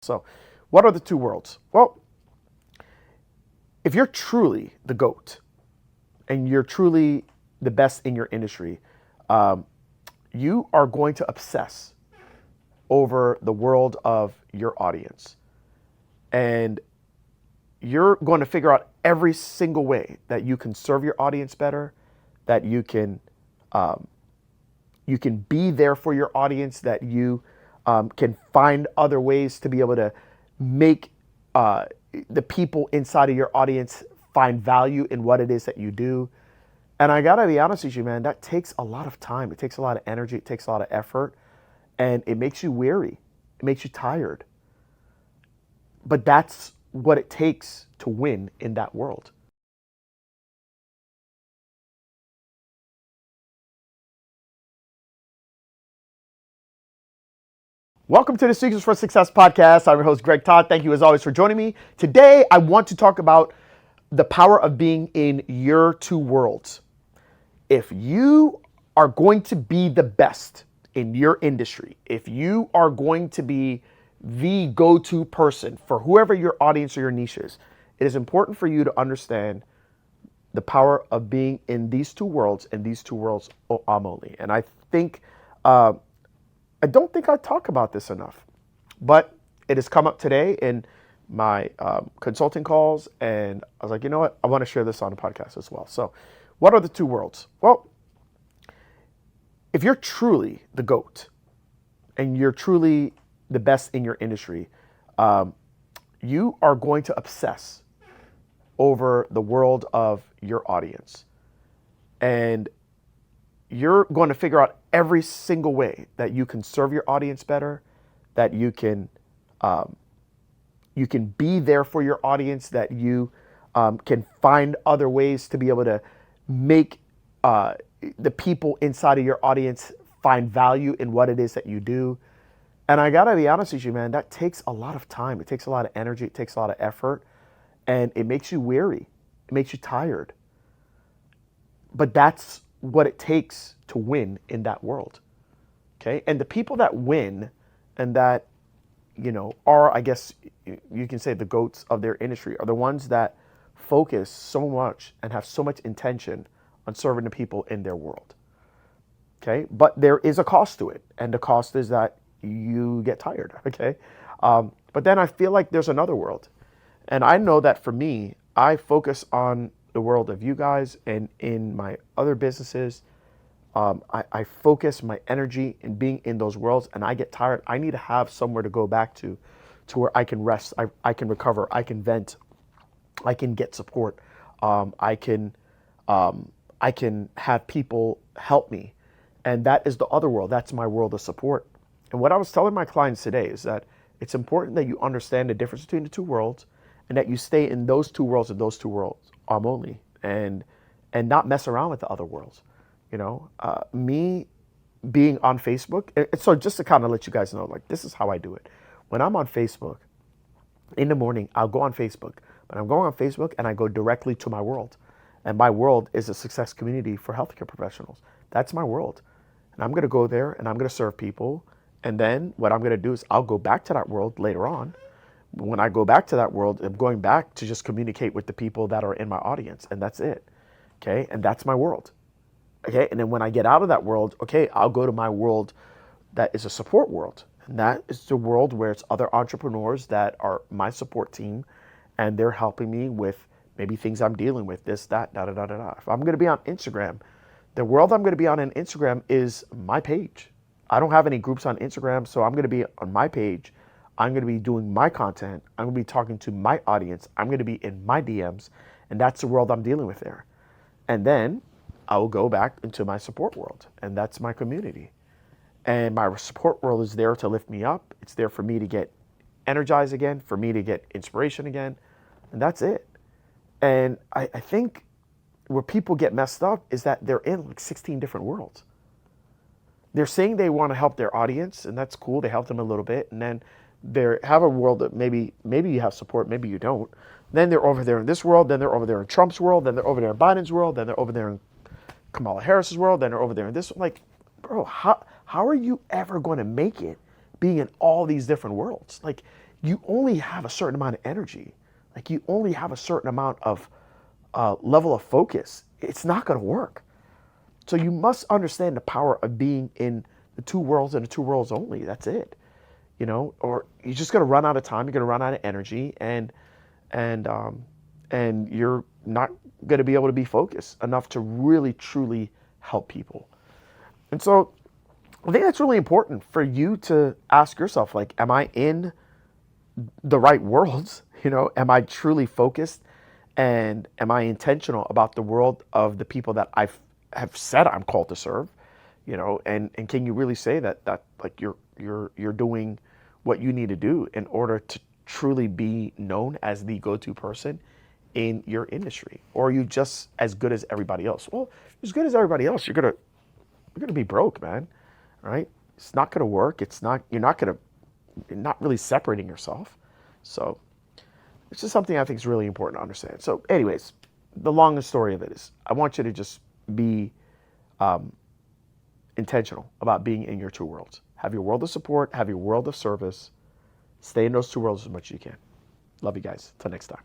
So, what are the two worlds? Well, if you're truly the GOAT and you're truly the best in your industry, um, you are going to obsess over the world of your audience. And you're going to figure out every single way that you can serve your audience better, that um, you can be there for your audience, that you can find other ways to be able to make uh, the people inside of your audience find value in what it is that you do. And I gotta be honest with you, man, that takes a lot of time. It takes a lot of energy. It takes a lot of effort. And it makes you weary. It makes you tired. But that's what it takes to win in that world. Welcome to the Secrets for Success podcast. I'm your host, Greg Todd. Thank you as always for joining me. Today, I want to talk about the power of being in your two worlds. If you are going to be the best in your industry, if you are going to be the go-to person for whoever your audience or your niche is, it is important for you to understand the power of being in these two worlds and these two worlds only. And think uh, I don't think I talk about this enough, but it has come up today in my consulting calls, and I was like, you know what? I want to share this on a podcast as well. So, what are the two worlds? Well, if you're truly the GOAT and you're truly the best in your industry, um, you are going to obsess over the world of your audience. And you're going to figure out every single way that you can serve your audience better, that um, you can be there for your audience, that you can find other ways to be able to make the people inside of your audience find value in what it is that you do. And I gotta be honest with you, man, that takes a lot of time. It takes a lot of energy. It takes a lot of effort, and it makes you weary. It makes you tired. But that's what it takes to win in that world. Okay. And the people that win and that, are, I guess you can say, the GOATs of their industry are the ones that focus so much and have so much intention on serving the people in their world. Okay. But there is a cost to it. And the cost is that you get tired. Okay. But then I feel like there's another world. And I know that for me, I focus on the world of you guys, and in my other businesses, I focus my energy in being in those worlds, and I get tired. I need to have somewhere to go back to where I can rest, I can recover, I can vent, I can get support, um, I can I can have people help me, and that is the other world. That's my world of support. And what I was telling my clients today is that it's important that you understand the difference between the two worlds, and that you stay in those two worlds and those two worlds only, and not mess around with the other worlds. Me being on Facebook. So just to kind of let you guys know, like, this is how I do it. When I'm on Facebook in the morning, I'll go on Facebook. But I'm going on Facebook and I go directly to my world. And my world is a success community for healthcare professionals. That's my world. And I'm going to go there and I'm going to serve people. And then what I'm going to do is I'll go back to that world later on. When I go back to that world, I'm going back to just communicate with the people that are in my audience. And that's it. Okay. And that's my world. Okay. And then when I get out of that world, okay, I'll go to my world that is a support world. And that is the world where it's other entrepreneurs that are my support team, and they're helping me with maybe things I'm dealing with, this, that, da, da, da, da, da. If I'm going to be on Instagram, the world I'm going to be on Instagram is my page. I don't have any groups on Instagram, so I'm going to be on my page. I'm going to be doing my content. I'm going to be talking to my audience. I'm going to be in my DMs, and that's the world I'm dealing with there. And then I will go back into my support world, and that's my community. And my support world is there to lift me up. It's there for me to get energized again, for me to get inspiration again, and that's it. And I think where people get messed up is that they're in like 16 different worlds. They're saying they want to help their audience, and that's cool. They help them a little bit, and then they have a world that maybe you have support, maybe you don't. Then they're over there in this world, then they're over there in Trump's world, then they're over there in Biden's world, then they're over there in Kamala Harris's world, then they're over there in this. Like, bro, how are you ever going to make it being in all these different worlds. Like, you only have a certain amount of energy. Like, you only have a certain amount of level of focus. It's not going to work. So you must understand the power of being in the two worlds and the two worlds only. That's it. Or you're just going to run out of time. You're going to run out of energy, and you're not going to be able to be focused enough to really truly help people. And so I think that's really important for you to ask yourself, like, am I in the right worlds? Am I truly focused, and am I intentional about the world of the people that have said I'm called to serve? And can you really say that like you're doing what you need to do in order to truly be known as the go-to person in your industry? Or are you just as good as everybody else? Well, as good as everybody else, you're gonna be broke, man. Right? It's not gonna work. You're not really separating yourself. So it's just something I think is really important to understand. So anyways, the long story of it is, I want you to just be intentional about being in your two worlds. Have your world of support, have your world of service. Stay in those two worlds as much as you can. Love you guys. Till next time.